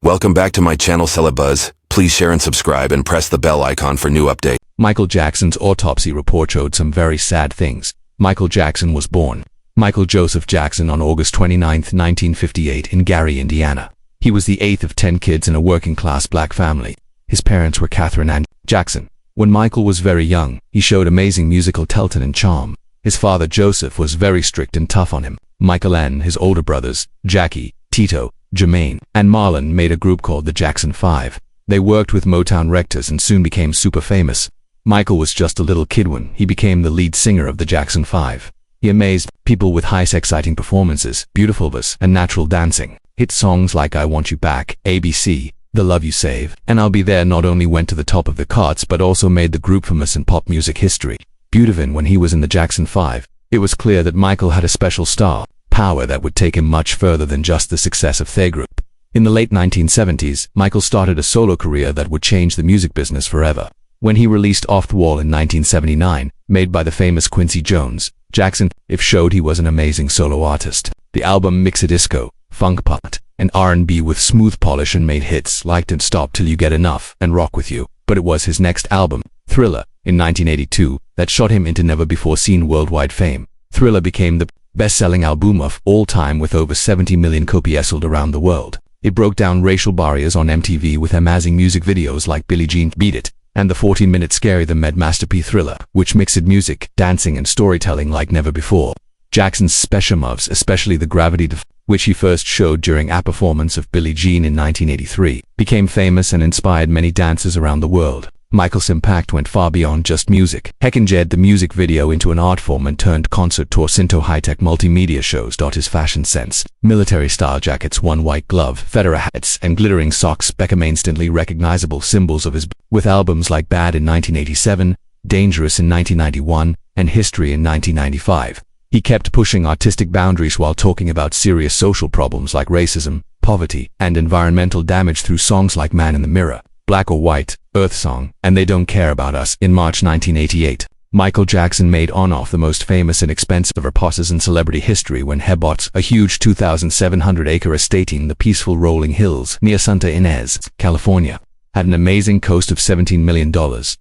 Welcome back to my channel Celebuzz. Please share and subscribe and press the bell icon for new updates. Michael Jackson's autopsy report showed some very sad things. Michael Jackson was born Michael Joseph Jackson on August 29, 1958 in Gary, Indiana. He was the 8th of 10 kids in a working-class black family. His parents were Catherine and Jackson. When Michael was very young, he showed amazing musical talent and charm. His father Joseph was very strict and tough on him. Michael and his older brothers, Jackie, Tito, Jermaine, and Marlon made a group called the Jackson 5. They worked with Motown Rectors and soon became super famous. Michael was just a little kid when he became the lead singer of the Jackson 5. He amazed people with high exciting performances, beautiful voice, and natural dancing. Hit songs like I Want You Back, ABC, The Love You Save, and I'll Be There not only went to the top of the charts but also made the group famous in pop music history. Beautiful when he was in the Jackson 5, it was clear that Michael had a special star power that would take him much further than just the success of their group. In the late 1970s, Michael started a solo career that would change the music business forever. When he released Off the Wall in 1979, made by the famous Quincy Jones, Jackson showed he was an amazing solo artist. The album Mixodisco, Funk Pop, and R&B with smooth polish and made hits like Don't Stop Till You Get Enough and Rock With You. But it was his next album, Thriller, in 1982, that shot him into never-before-seen worldwide fame. Thriller became the best-selling album of all time with over 70 million copies sold around the world. It broke down racial barriers on MTV with amazing music videos like Billie Jean Beat It, and the 14-minute Scary the Med masterpiece Thriller, which mixed music, dancing and storytelling like never before. Jackson's special moves, especially the gravity dive, which he first showed during a performance of Billie Jean in 1983, became famous and inspired many dancers around the world. Michael's impact went far beyond just music. He engineered the music video into an art form and turned concert tours into high-tech multimedia shows. His fashion sense, military-style jackets, one white glove, feather hats, and glittering socks became instantly recognizable symbols of his with albums like Bad in 1987, Dangerous in 1991, and History in 1995. He kept pushing artistic boundaries while talking about serious social problems like racism, poverty, and environmental damage through songs like Man in the Mirror, Black or White, Earth Song, and They Don't Care About Us. In March 1988, Michael Jackson made on-off the most famous and expensive repasses in celebrity history when he bought a huge 2,700-acre estate in the peaceful rolling hills near Santa Ynez, California. Had an amazing cost of $17 million,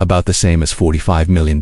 about the same as $45 million.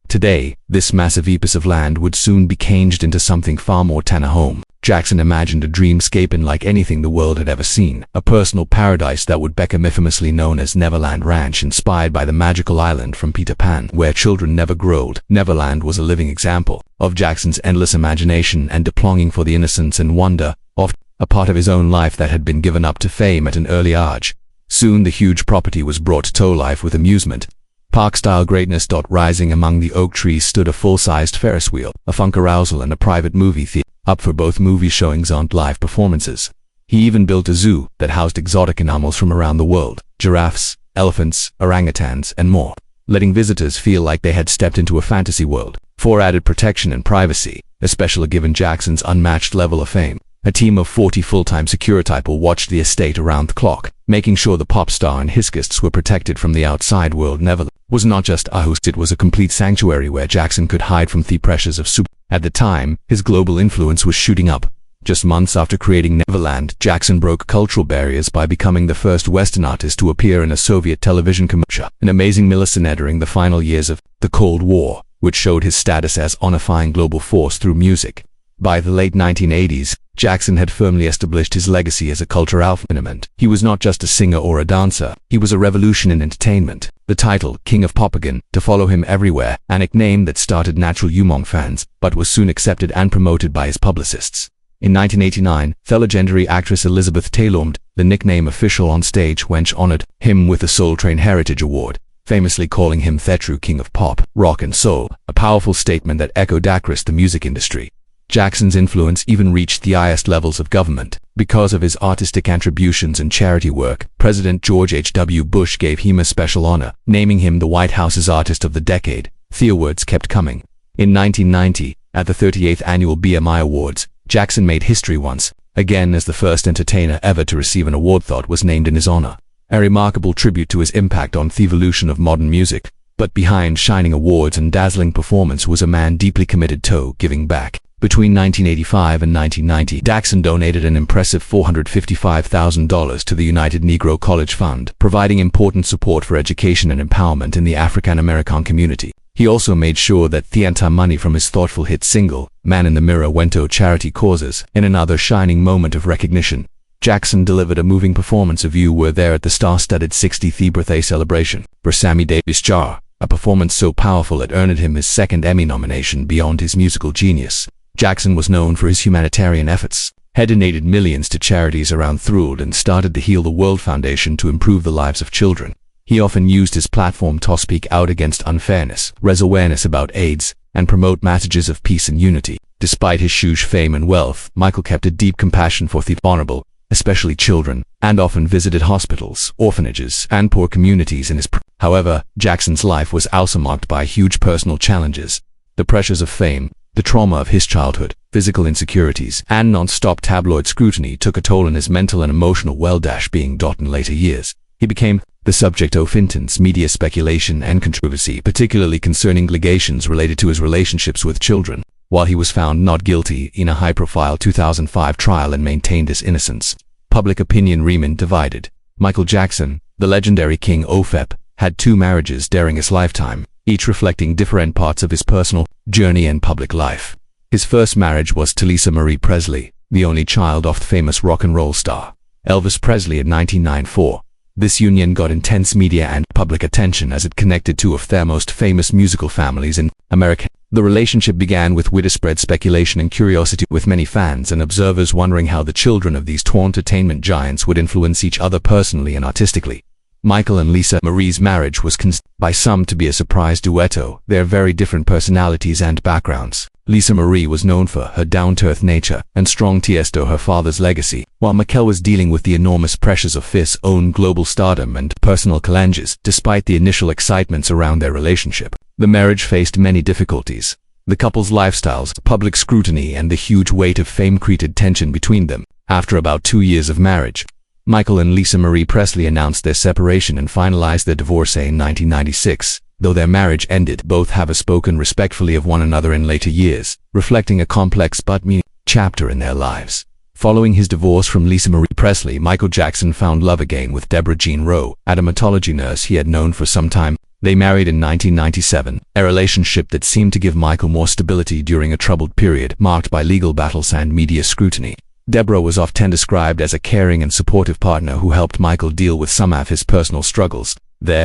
Today, this massive piece of land would soon be changed into something far more than a home. Jackson imagined a dreamscape unlike anything the world had ever seen, a personal paradise that would become infamously known as Neverland Ranch, inspired by the magical island from Peter Pan, where children never grow old. Neverland was a living example of Jackson's endless imagination and longing for the innocence and wonder of a part of his own life that had been given up to fame at an early age. Soon the huge property was brought to life with amusement park-style greatness. Rising among the oak trees stood a full-sized Ferris wheel, a funk carousel, and a private movie theater, up for both movie showings and live performances. He even built a zoo that housed exotic animals from around the world, giraffes, elephants, orangutans, and more, letting visitors feel like they had stepped into a fantasy world. For added protection and privacy, especially given Jackson's unmatched level of fame, a team of 40 full-time security people watched the estate around the clock, making sure the pop star and his guests were protected from the outside world. Neverland was not just a host, it was a complete sanctuary where Jackson could hide from the pressures of super. At the time, his global influence was shooting up. Just months after creating Neverland, Jackson broke cultural barriers by becoming the first Western artist to appear in a Soviet television commercial, an amazing milestone during the final years of the Cold War, which showed his status as unifying global force through music. By the late 1980s, Jackson had firmly established his legacy as a cultural phenomenon. He was not just a singer or a dancer, he was a revolution in entertainment. The title, King of Pop, began to follow him everywhere, a nickname that started naturally among fans, but was soon accepted and promoted by his publicists. In 1989, the legendary actress Elizabeth Taylor, the nickname official on stage when she honored him with the Soul Train Heritage Award, famously calling him the true king of pop, rock and soul, a powerful statement that echoed across the music industry. Jackson's influence even reached the highest levels of government. Because of his artistic contributions and charity work, President George H.W. Bush gave him a special honor, naming him the White House's Artist of the Decade. The awards kept coming. In 1990, at the 38th Annual BMI Awards, Jackson made history once again as the first entertainer ever to receive an award that was named in his honor. A remarkable tribute to his impact on the evolution of modern music. But behind shining awards and dazzling performance was a man deeply committed to giving back. Between 1985 and 1990, Jackson donated an impressive $455,000 to the United Negro College Fund, providing important support for education and empowerment in the African American community. He also made sure that the money from his thoughtful hit single, Man in the Mirror, went to charity causes. In another shining moment of recognition, Jackson delivered a moving performance of You Were There at the star-studded 60th birthday celebration for Sammy Davis Jr., a performance so powerful it earned him his second Emmy nomination. Beyond his musical genius, Jackson was known for his humanitarian efforts. He donated millions to charities around the world and started the Heal the World Foundation to improve the lives of children. He often used his platform to speak out against unfairness, raise awareness about AIDS, and promote messages of peace and unity. Despite his huge fame and wealth, Michael kept a deep compassion for the vulnerable, especially children, and often visited hospitals, orphanages, and poor communities in his However, Jackson's life was also marked by huge personal challenges. The pressures of fame, the trauma of his childhood, physical insecurities, and non-stop tabloid scrutiny took a toll on his mental and emotional well-being. In later years, he became the subject of intense media speculation and controversy, particularly concerning allegations related to his relationships with children. While he was found not guilty in a high-profile 2005 trial and maintained his innocence, public opinion remained divided. Michael Jackson, the legendary king of pop, had 2 marriages during his lifetime, each reflecting different parts of his personal journey and public life. His first marriage was to Lisa Marie Presley, the only child of the famous rock and roll star Elvis Presley in 1994. This union got intense media and public attention as it connected two of their most famous musical families in America. The relationship began with widespread speculation and curiosity, with many fans and observers wondering how the children of these two entertainment giants would influence each other personally and artistically. Michael and Lisa Marie's marriage was considered by some to be a surprise duetto. Their very different personalities and backgrounds. Lisa Marie was known for her down-to-earth nature and strong ties to her father's legacy, while Michael was dealing with the enormous pressures of his own global stardom and personal challenges. Despite the initial excitements around their relationship, the marriage faced many difficulties. The couple's lifestyles, public scrutiny, and the huge weight of fame created tension between them. After about 2 years of marriage, Michael and Lisa Marie Presley announced their separation and finalized their divorce in 1996. Though their marriage ended, both have spoken respectfully of one another in later years, reflecting a complex but meaningful chapter in their lives. Following his divorce from Lisa Marie Presley, Michael Jackson found love again with Deborah Jean Rowe, a dermatology nurse he had known for some time. They married in 1997, a relationship that seemed to give Michael more stability during a troubled period marked by legal battles and media scrutiny. Deborah was often described as a caring and supportive partner who helped Michael deal with some of his personal struggles. Their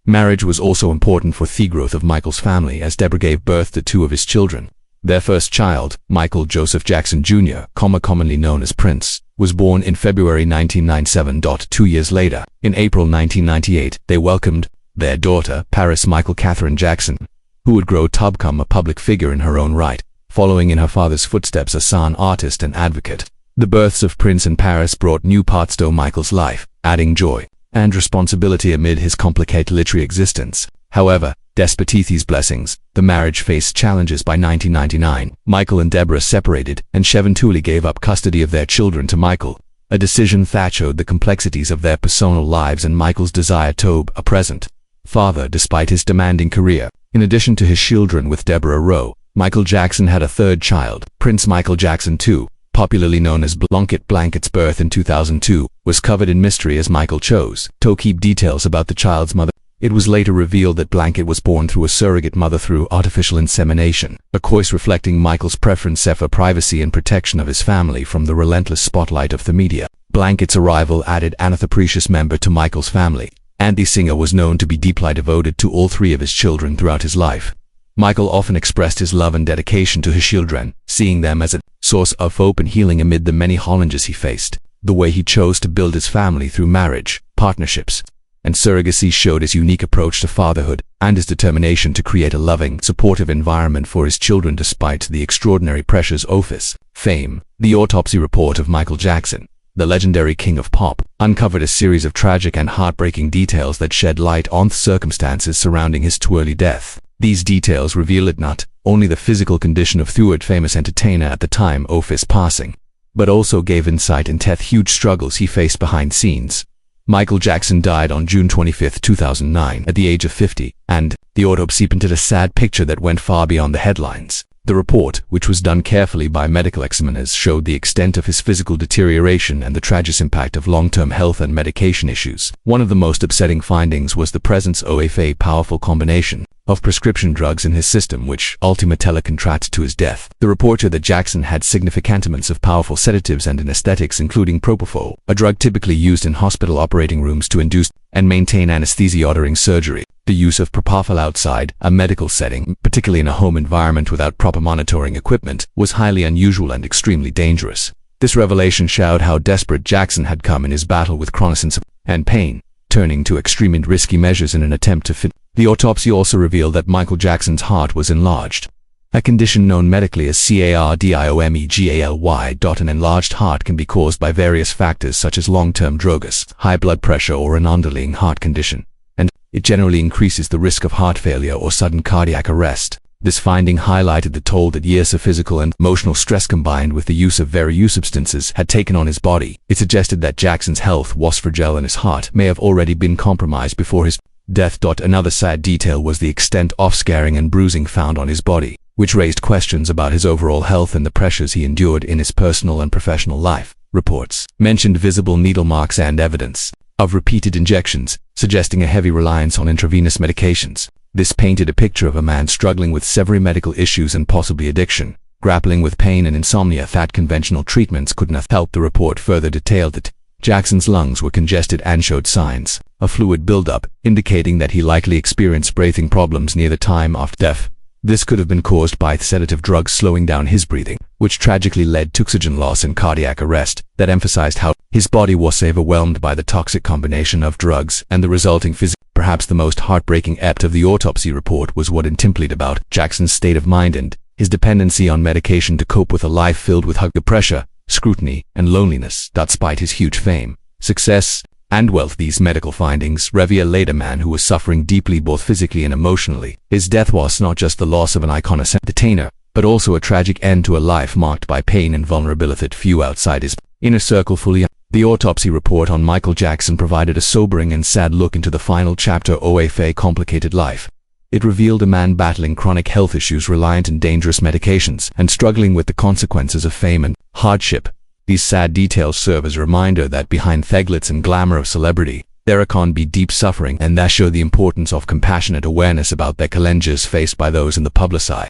marriage was also important for the growth of Michael's family, as Deborah gave birth to 2 of his children. Their first child, Michael Joseph Jackson Jr., commonly known as Prince, was born in February 1997. 2 years later, in April 1998, they welcomed their daughter, Paris Michael Catherine Jackson, who would grow to become a public figure in her own right, following in her father's footsteps as an artist and advocate. The births of Prince and Paris brought new parts to Michael's life, adding joy and responsibility amid his complicated literary existence. However, despite these blessings, the marriage faced challenges. By 1999, Michael and Deborah separated, and eventually gave up custody of their children to Michael, a decision that showed the complexities of their personal lives and Michael's desire to be a present father despite his demanding career. In addition to his children with Deborah Rowe, Michael Jackson had a third child, Prince Michael Jackson II, popularly known as Blanket. Blanket's birth in 2002 was covered in mystery as Michael chose to keep details about the child's mother. It was later revealed that Blanket was born through a surrogate mother through artificial insemination, a choice reflecting Michael's preference for privacy and protection of his family from the relentless spotlight of the media. Blanket's arrival added another precious member to Michael's family. Andy Singer was known to be deeply devoted to all 3 of his children throughout his life. Michael often expressed his love and dedication to his children, seeing them as a source of hope and healing amid the many challenges he faced. The way he chose to build his family through marriage, partnerships, and surrogacy showed his unique approach to fatherhood and his determination to create a loving, supportive environment for his children despite the extraordinary pressures of his fame. The autopsy report of Michael Jackson, the legendary king of pop, uncovered a series of tragic and heartbreaking details that shed light on the circumstances surrounding his early death. These details revealed not only the physical condition of the famous entertainer at the time of his passing, but also gave insight into the huge struggles he faced behind scenes. Michael Jackson died on June 25, 2009, at the age of 50, and the autopsy painted a sad picture that went far beyond the headlines. The report, which was done carefully by medical examiners, showed the extent of his physical deterioration and the tragic impact of long-term health and medication issues. One of the most upsetting findings was the presence of a powerful combination of prescription drugs in his system, which ultimately contributed to his death. The report showed that Jackson had significant amounts of powerful sedatives and anesthetics, including propofol, a drug typically used in hospital operating rooms to induce and maintain anesthesia during surgery. The use of propofol outside a medical setting, particularly in a home environment without proper monitoring equipment, was highly unusual and extremely dangerous. This revelation showed how desperate Jackson had come in his battle with chronicity and pain, turning to extreme and risky measures in an attempt to fit. The autopsy also revealed that Michael Jackson's heart was enlarged, a condition known medically as cardiomyopathy. An enlarged heart can be caused by various factors such as long-term drugs, high blood pressure, or an underlying heart condition, and it generally increases the risk of heart failure or sudden cardiac arrest. This finding highlighted the toll that years of physical and emotional stress combined with the use of various substances had taken on his body. It suggested that Jackson's health was fragile and his heart may have already been compromised before his death. Another sad detail was the extent of scarring and bruising found on his body, which raised questions about his overall health and the pressures he endured in his personal and professional life. Reports mentioned visible needle marks and evidence of repeated injections, suggesting a heavy reliance on intravenous medications. This painted a picture of a man struggling with severe medical issues and possibly addiction, grappling with pain and insomnia that conventional treatments couldn't have helped. The report further detailed that Jackson's lungs were congested and showed signs of fluid buildup, indicating that he likely experienced breathing problems near the time of death. This could have been caused by sedative drugs slowing down his breathing, which tragically led to oxygen loss and cardiac arrest. That emphasized how his body was overwhelmed by the toxic combination of drugs and the resulting physical. Perhaps the most heartbreaking aspect of the autopsy report was what intimated about Jackson's state of mind and his dependency on medication to cope with a life filled with pressure, scrutiny, and loneliness. Despite his huge fame, success, and wealth, these medical findings revealed a man who was suffering deeply both physically and emotionally. His death was not just the loss of an iconic entertainer, but also a tragic end to a life marked by pain and vulnerability that few outside his inner circle fully. The autopsy report on Michael Jackson provided a sobering and sad look into the final chapter of a complicated life. It revealed a man battling chronic health issues, reliant on dangerous medications, and struggling with the consequences of fame and hardship. These sad details serve as a reminder that behind the glitz and glamour of celebrity, there can be deep suffering, and that show the importance of compassionate awareness about the challenges faced by those in the public eye.